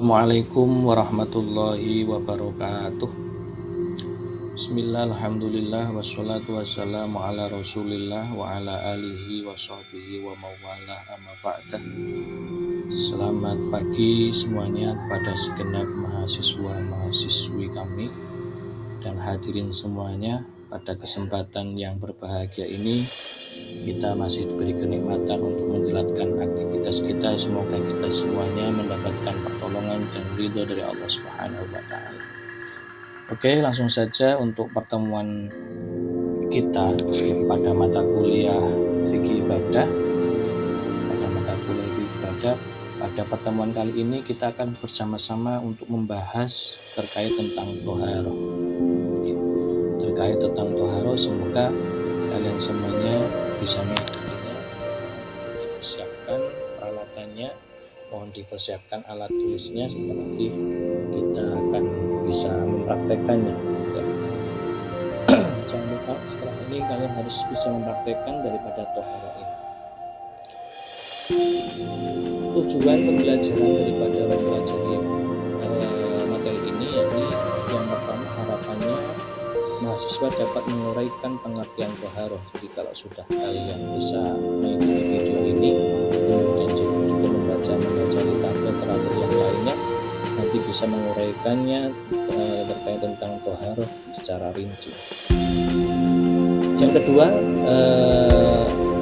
Assalamualaikum warahmatullahi wabarakatuh. Bismillah, alhamdulillah, wassalatu wassalamu ala rasulillah wa ala alihi wa sahbihi wa mawala amma ba'dah. Selamat pagi semuanya kepada segenap mahasiswa-mahasiswi kami dan hadirin semuanya. Pada kesempatan yang berbahagia ini kita masih diberi kenikmatan untuk menjalankan aktivitas kita. Semoga kita semuanya mendapatkan pertolongan dan ridho dari Allah Subhanahu wa Ta'ala. Oke, langsung saja untuk pertemuan kita pada mata kuliah fikih ibadah. Pada pertemuan kali ini kita akan bersama-sama untuk membahas terkait tentang toharoh. Semoga kalian semuanya bisa mengikutinya. Persiapkan peralatannya, mohon dipersiapkan alat tulisnya seperti kita akan bisa mempraktekkannya. Jangan lupa setelah ini kalian harus bisa mempraktekkan daripada toharoh ini. Tujuan pembelajaran daripada mempelajari materi ini yakni yang pertama, harapannya mahasiswa dapat menguraikan pengertian toharoh. Jadi kalau sudah kalian bisa mengikuti video ini, kemudian juga membaca literatur yang lainnya, nanti bisa menguraikannya terkait tentang toharoh secara rinci. Yang kedua,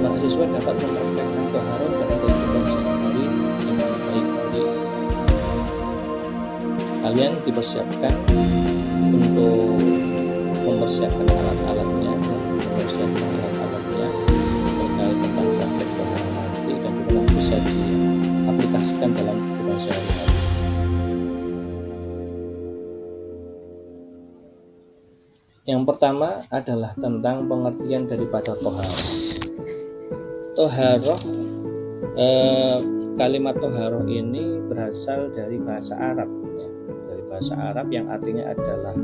mahasiswa dapat mempraktekkan toharoh dalam kehidupan sehari-hari dengan baik. Kalian dipersiapkan untuk mempersiapkan alat-alatnya terkait tentang praktek toharoh nanti, dan juga bisa diaplikasikan dalam kehidupan sehari-hari. Yang pertama adalah tentang pengertian daripada toharoh. Kalimat toharoh ini berasal dari bahasa Arab, yang artinya adalah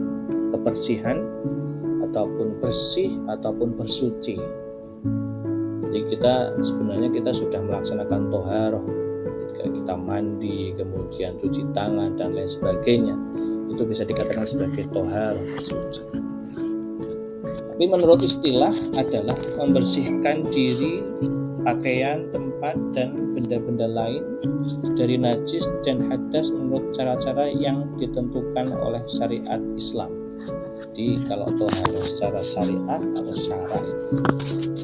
kebersihan ataupun bersih ataupun bersuci. Jadi sebenarnya kita sudah melaksanakan toharoh ketika kita mandi, kemudian cuci tangan dan lain sebagainya, itu bisa dikatakan sebagai toharoh, suci. Tapi menurut istilah adalah membersihkan diri, pakaian, tempat, dan benda-benda lain dari najis dan hadas menurut cara-cara yang ditentukan oleh syariat Islam. Jadi kalau toharoh secara syariat atau syara itu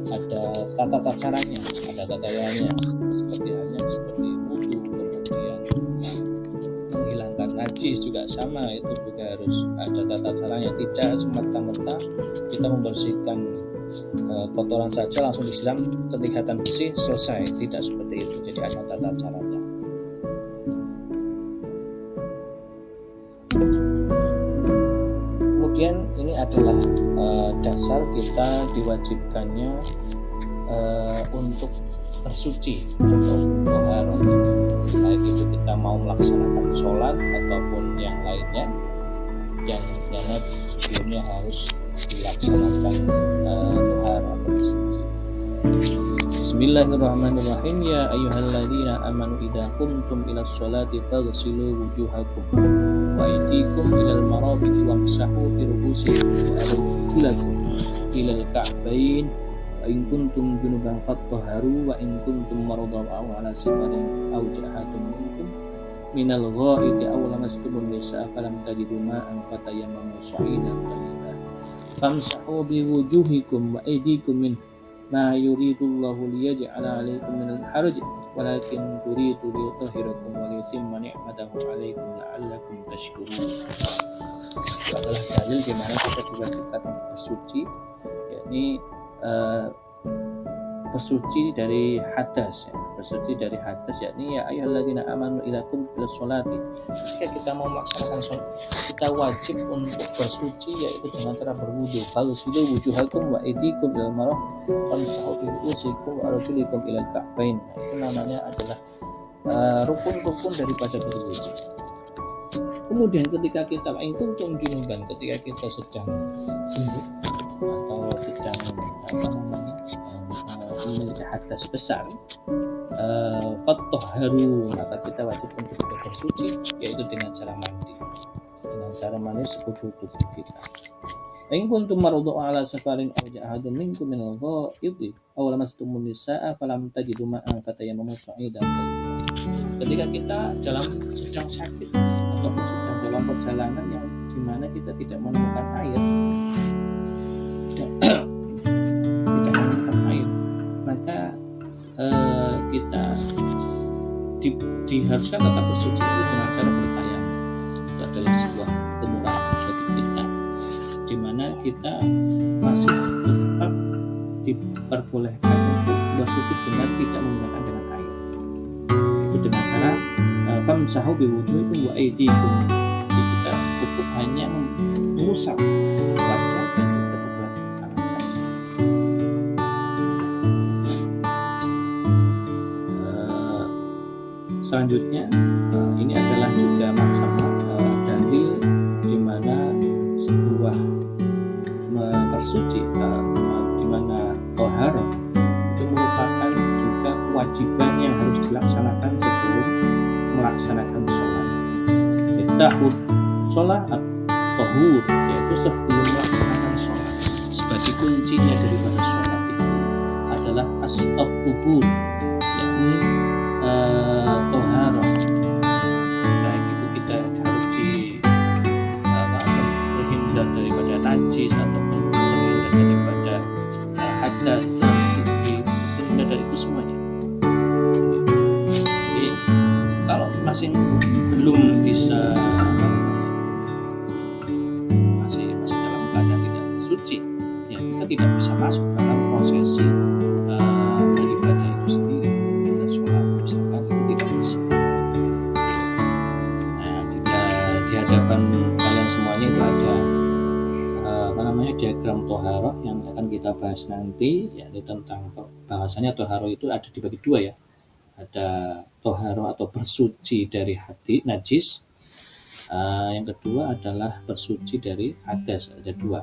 ada tata caranya, seperti wudu, kemudian menghilangkan najis juga sama, itu juga harus ada tata caranya. Tidak semata-mata kita membersihkan kotoran saja langsung disiram kelihatan bersih selesai, tidak seperti itu. Jadi ada tata caranya. Kemudian ini adalah dasar kita diwajibkannya untuk bersuci untuk toharoh. Baik itu kita mau melaksanakan sholat ataupun yang lainnya, yang mana sebelumnya harus dilaksanakan toharoh atau bersuci. Bismillahirrahmanirrahim. Ya ayyuhalladzina amanu idza qumtum ilas sholati faghsilu wujuhakum wa aydikum ilal marafiqi wamsahu bi ru'usikum wa arjulakum ilal ka'bayn wa in kuntum junuban fattahharu wa in kuntum maradan aw ala safarin aw ja'atun minkum minal ghaiti aw lamastumun nisaa falam tajidu ma'an fatayammamu sa'idan thayyiban famsahu bi wujuhikum wa aydikum min ma yuridullahu liyaj'ala 'alaikum minal haraj walakin turidu liyutahhirakum wa liyutimma ni'matahu 'alaikum la'allakum tashkurun. Itu adalah dalil di mana kita diwajibkan untuk bersuci, yakni bersuci dari hadas, yakni ya ayyuhalladzina amanu idza qumtum ilas sholati. Jika kita mau melaksanakan sholat, kita wajib untuk bersuci, yaitu dengan cara berwudu. Faghsilu wujuhakum wa aydikum ilal marafiq wamsahu bi ru'usikum wa arjulakum ilal ka'bayn. Itu namanya adalah rukun-rukun daripada berwudu. Kemudian ketika kita kuntum junuban, ketika kita sedang junub atau sedang memiliki hadas besar, fatahharu, maka kita wajib untuk bersuci, yaitu dengan cara mandi, dengan cara mandi sekujur tubuh kita. In kuntum marudhu ala safarin aw ja'a ahadun minkum min al-ghaidi aw lamastumun nisaa falam tajidu ma'an fatayammamu sa'idan thayyiban. Ketika kita sedang sakit atau sedang dalam perjalanan yang dimana kita tidak menemukan air, tidak menemukan air, maka kita diharuskan tetap bersuci dengan cara bertayamum. Itu adalah sebuah kemurahan bagi kita, di mana kita masih tetap diperbolehkan untuk bersuci dengan tidak menggunakan dengan air. Itu dengan cara famsahu biwujuhikum wa aydikum. Jadi kita cukup hanya mengusap wajah dan juga kedua tangan saja. Selanjutnya ini adalah juga sama dalil di mana sebuah bersuci, di mana toharo itu merupakan juga kewajiban yang harus dilaksanakan sebelum melaksanakan sholat. Iftahud sholat at-tahur, yaitu sebelum melaksanakan sholat. Sebagai kuncinya daripada sholat itu adalah as-tuhur, yakni toharo. Baik itu kita harus terhindar daripada najis ataupun terhindar daripada hadas, terhindar dari itu semuanya. Jadi kalau masih belum bisa, masih dalam keadaan tidak suci, ya kita tidak bisa masuk dalam prosesi daripada itu sendiri. Dan sholat misalkan itu tidak bisa. Nah, di hadapan kalian semuanya itu ada diagram toharoh yang akan kita bahas nanti, yakni tentang bahasanya toharoh itu ada dibagi dua ya. Ada toharoh atau bersuci dari hati najis, yang kedua adalah bersuci dari hadas, ada dua.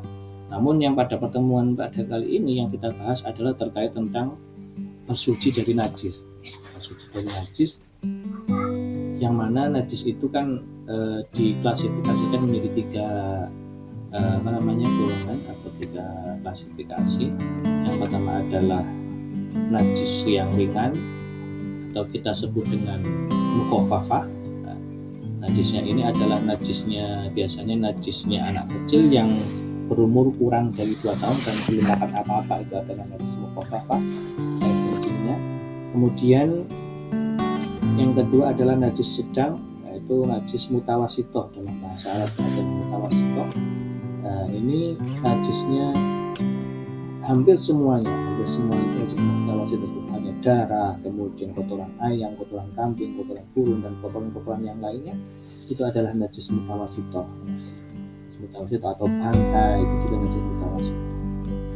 Namun yang pada pertemuan pada kali ini yang kita bahas adalah terkait tentang bersuci dari najis. Bersuci dari najis, yang mana najis itu kan diklasifikasikan menjadi tiga golongan atau tiga klasifikasi. Yang pertama adalah najis yang ringan atau kita sebut dengan mukhafafah. Nah, najisnya ini adalah biasanya najisnya anak kecil yang berumur kurang dari 2 tahun dan belum makan apa-apa, itu adalah najis mukhafafah. Kemudian yang kedua adalah najis sedang, yaitu najis mutawasitoh, dalam bahasa Arab adalah mutawasitoh. Ini najisnya hampir semuanya itu najis mutawasitoh, ada darah, kemudian kotoran ayam, kotoran kambing, kotoran burung, dan kotoran-kotoran yang lainnya, itu adalah najis mutawasitoh. Mutawasitoh atau bangkai itu juga najis mutawasitoh.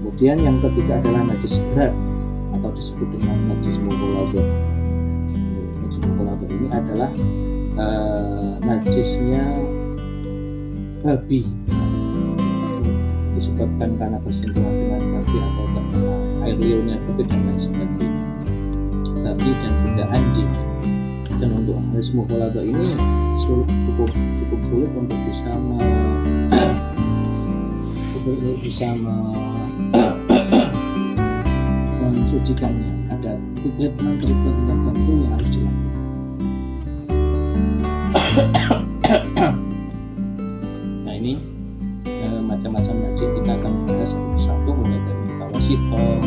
Kemudian yang ketiga adalah najis berat atau disebut dengan najis mughalladhah. Najis mughalladhah ini adalah najisnya babi, disebabkan karena bersentuhan dengan babi atau terkena air liurnya babi dan lain sebagainya, babi dan juga anjing. Dan untuk najis mughalladhah ini cukup sulit untuk bisa mensucikannya. Ada treatment tertentu yang harus dilakukan. Nah, ini macam-macam najis kita akan bahas satu persatu, mulai dari mutawasitoh,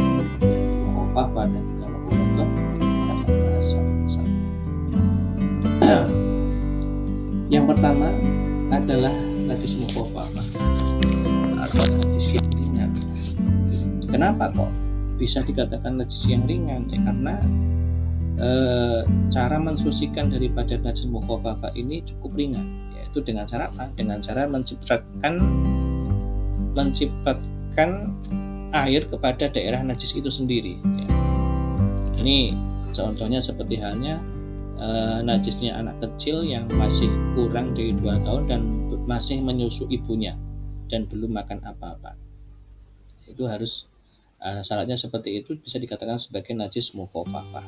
mukhafafah, dan juga mughalladhah. Kita akan bahas satu persatu. Yang pertama adalah najis mukhafafah atau najis yang ringan. Kenapa kok bisa dikatakan najis yang ringan? Ya, karena cara mensucikan daripada najis mukhafafah ini cukup ringan, yaitu dengan cara apa? Dengan cara mencipratkan air kepada daerah najis itu sendiri. Ya. Ini contohnya seperti halnya najisnya anak kecil yang masih kurang dari 2 tahun dan masih menyusu ibunya dan belum makan apa-apa. Itu harus syaratnya seperti itu, bisa dikatakan sebagai najis mukhafafah.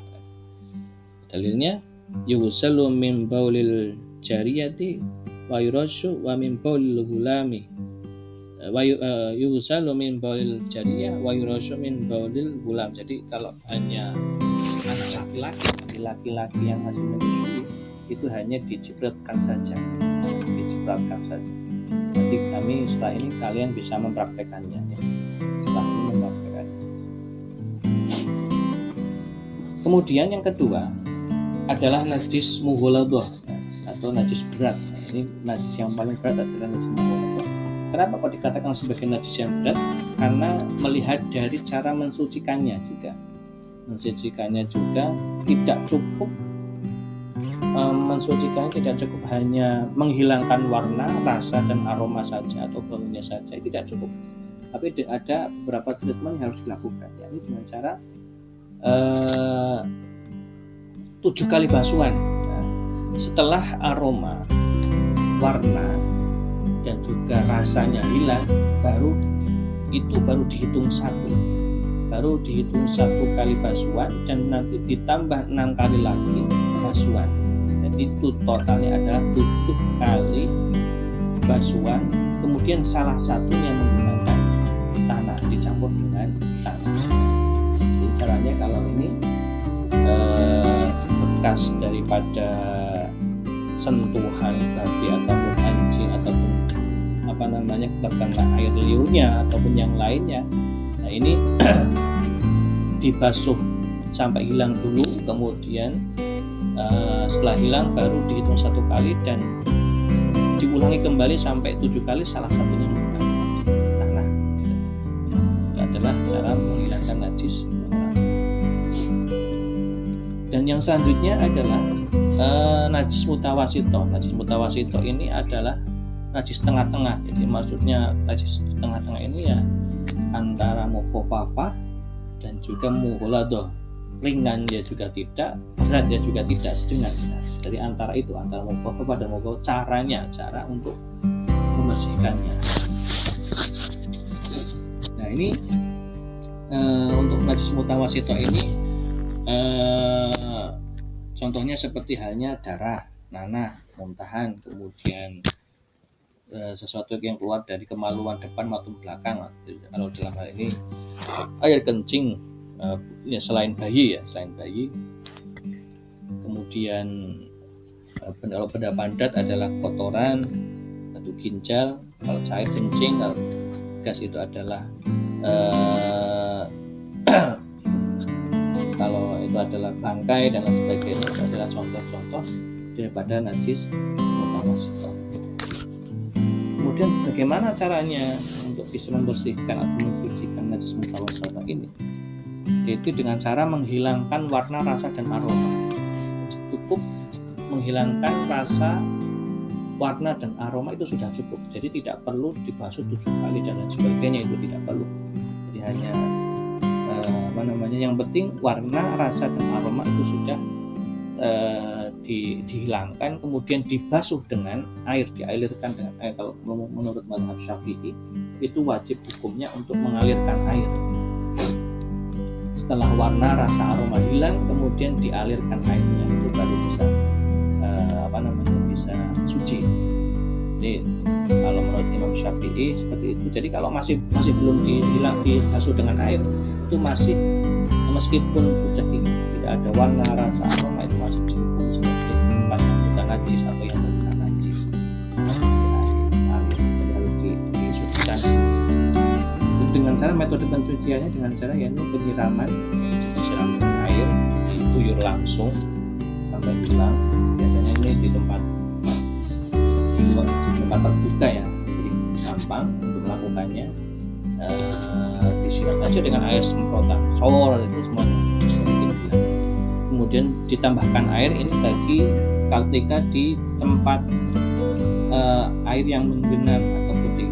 Dalilnya yughsalu min baulil jariyati wa yurashu wa min baulil gulami yughsalu min baulil jariyah wa yurashu min baulil gulam. Jadi kalau hanya anak laki-laki yang masih menyusui itu hanya dicipratkan saja. Nanti kami setelah ini kalian bisa mempraktekannya ya. Kemudian yang kedua adalah najis mughaladah atau najis berat. Ini najis yang paling berat adalah najis mughaladah. Kenapa kok dikatakan sebagai najis yang berat? Karena melihat dari cara mensucikannya juga. Mensucikannya juga tidak cukup mensucikannya tidak cukup hanya menghilangkan warna, rasa dan aroma saja atau baunya saja, tidak cukup. Tapi ada beberapa treatment yang harus dilakukan, yakni dengan cara 7 kali basuhan. Nah, setelah aroma, warna dan juga rasanya hilang, baru dihitung satu kali basuhan dan nanti ditambah 6 kali lagi basuhan. Jadi itu totalnya adalah 7 kali basuhan. Kemudian salah satunya menggunakan tanah, dicampur dengan tanah. Jadi caranya kalau ini bekas daripada sentuhan babi ataupun anjing ataupun terkena air liurnya ataupun yang lainnya, nah ini dibasuh sampai hilang dulu, kemudian setelah hilang baru dihitung 1 kali dan diulangi kembali sampai 7 kali, salah satunya menggunakan tanah. Itu adalah cara menghilangkan najis. Dan yang selanjutnya adalah najis mutawasito. Najis mutawasito ini adalah najis tengah-tengah. Jadi maksudnya najis tengah-tengah ini ya antara mukhafafah dan juga mughaladah. Ringan dia juga tidak, berat dia juga tidak, sedang. Jadi antara itu, antara mukhafafah dan mughaladah, cara untuk membersihkannya. Nah ini untuk najis mutawasito ini contohnya seperti halnya darah, nanah, muntahan, kemudian sesuatu yang keluar dari kemaluan depan maupun belakang. Kalau dalam hal ini air kencing, ya selain bayi. Kemudian kalau benda padat adalah kotoran, batu ginjal. Kalau cair kencing, kalau gas itu adalah kalau itu adalah bangkai dan lain sebagainya. Itu adalah contoh-contoh daripada najis mutawasito. Kemudian bagaimana caranya untuk bisa membersihkan atau mensucikan najis mutawasito ini? Yaitu dengan cara menghilangkan warna, rasa dan aroma. Cukup menghilangkan rasa, warna dan aroma itu sudah cukup. Jadi tidak perlu dibasuh 7 kali dan lain sebagainya, itu tidak perlu. Jadi hanya yang penting warna, rasa dan aroma itu sudah dihilangkan, kemudian dibasuh dengan air, dialirkan dengan air. Kalau menurut mazhab Syafi'i itu wajib hukumnya untuk mengalirkan air. Setelah warna, rasa, aroma hilang, kemudian dialirkan airnya, itu baru bisa bisa suci. Jadi kalau menurut Imam Syafi'i seperti itu. Jadi kalau masih belum dibasuh dengan air, itu masih, meskipun sudah tidak ada warna, rasa, aroma, itu masih dihukum sebagai yang bukan najis atau yang bukan najis. Jadi harus disucikan. Dengan cara metode pencuciannya dengan cara yakni penyiraman, disiram dengan air, diguyur langsung sampai hilang. Biasanya ini di tempat terbuka ya, jadi gampang untuk melakukannya. Disiram saja dengan air semprotan shower itu semuanya. Kemudian ditambahkan air ini bagi ketika di tempat air yang menggenang ataupun di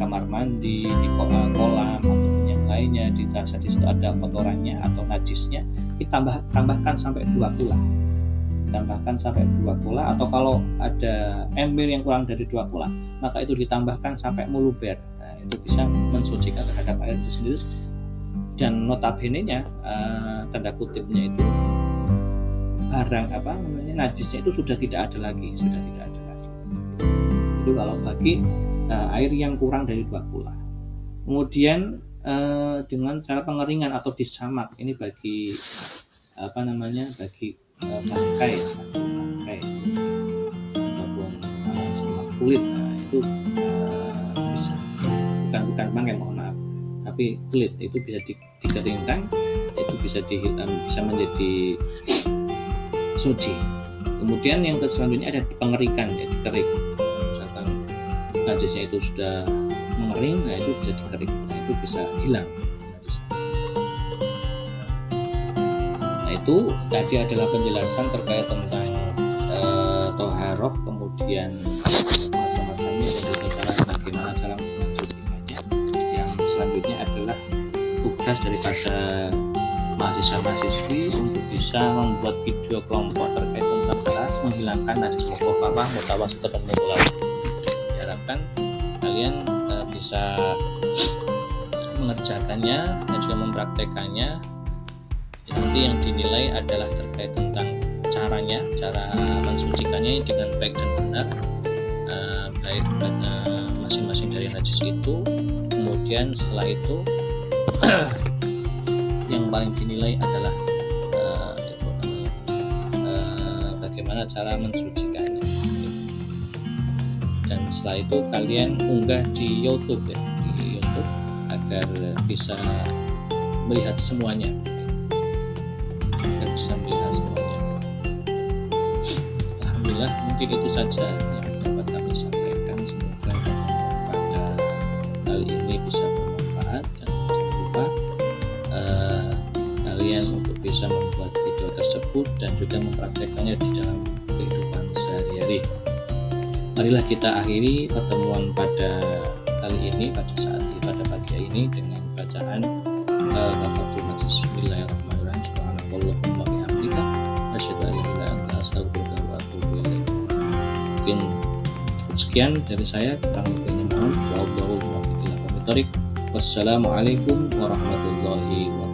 kamar mandi, di kolam ataupun yang lainnya, dirasa di situ ada kotorannya atau najisnya, ditambahkan sampai 2 kula. Ditambahkan sampai 2 kula, atau kalau ada ember yang kurang dari 2 kula, maka itu ditambahkan sampai muluber. Nah, itu bisa mensucikan terhadap air itu sendiri. Dan notabene-nya tanda kutipnya itu barang najisnya itu sudah tidak ada lagi. Itu kalau bagi air yang kurang dari 2 kula. Kemudian dengan cara pengeringan atau disamak, ini bagi bagi bangkai ataupun samak kulit. Nah, itu bisa bukan bangkai, mohon maaf, tapi kulit itu bisa dikeringkan, itu bisa menjadi suci. Kemudian yang selanjutnya ada pengerikan, ya dikerik. Misalkan najisnya itu sudah mengering, nah itu bisa dikerik, nah itu bisa hilang najisnya. Nah itu tadi adalah penjelasan terkait tentang toharoh, kemudian macam-macamnya dan juga bagaimana cara mensucikannya. Yang selanjutnya adalah tugas daripada mahasiswa-mahasiswi untuk bisa membuat video kelompok terkait tentang cara menghilangkan najis mukhafafa, mutawasithah dan mutawasithah. Diharapkan kalian bisa mengerjakannya dan juga mempraktekannya. Nanti yang dinilai adalah terkait tentang caranya, cara mensucikannya dengan baik dan benar, baik masing-masing dari najis itu. Kemudian setelah itu yang paling dinilai adalah bagaimana cara mensucikannya. Dan setelah itu kalian unggah di YouTube, agar bisa melihat semuanya. Alhamdulillah, mungkin itu saja yang dapat kami sampaikan. Semoga pada kali ini bisa bermanfaat, dan jangan lupa kalian untuk bisa membuat video tersebut dan juga mempraktekannya di dalam kehidupan sehari-hari. Marilah kita akhiri pertemuan pada kali ini, pada pagi ini dengan bacaan Kafatul Majlis. Bismillahirrahmanirrahim. Subhanakallahumma wa bihamdika asyhadu an la ilaha illa anta astaghfiruka wa atubu ilaik. Mungkin cukup sekian dari saya, kurang lebihnya mohon. Wassalamualaikum warahmatullahi wabarakatuh.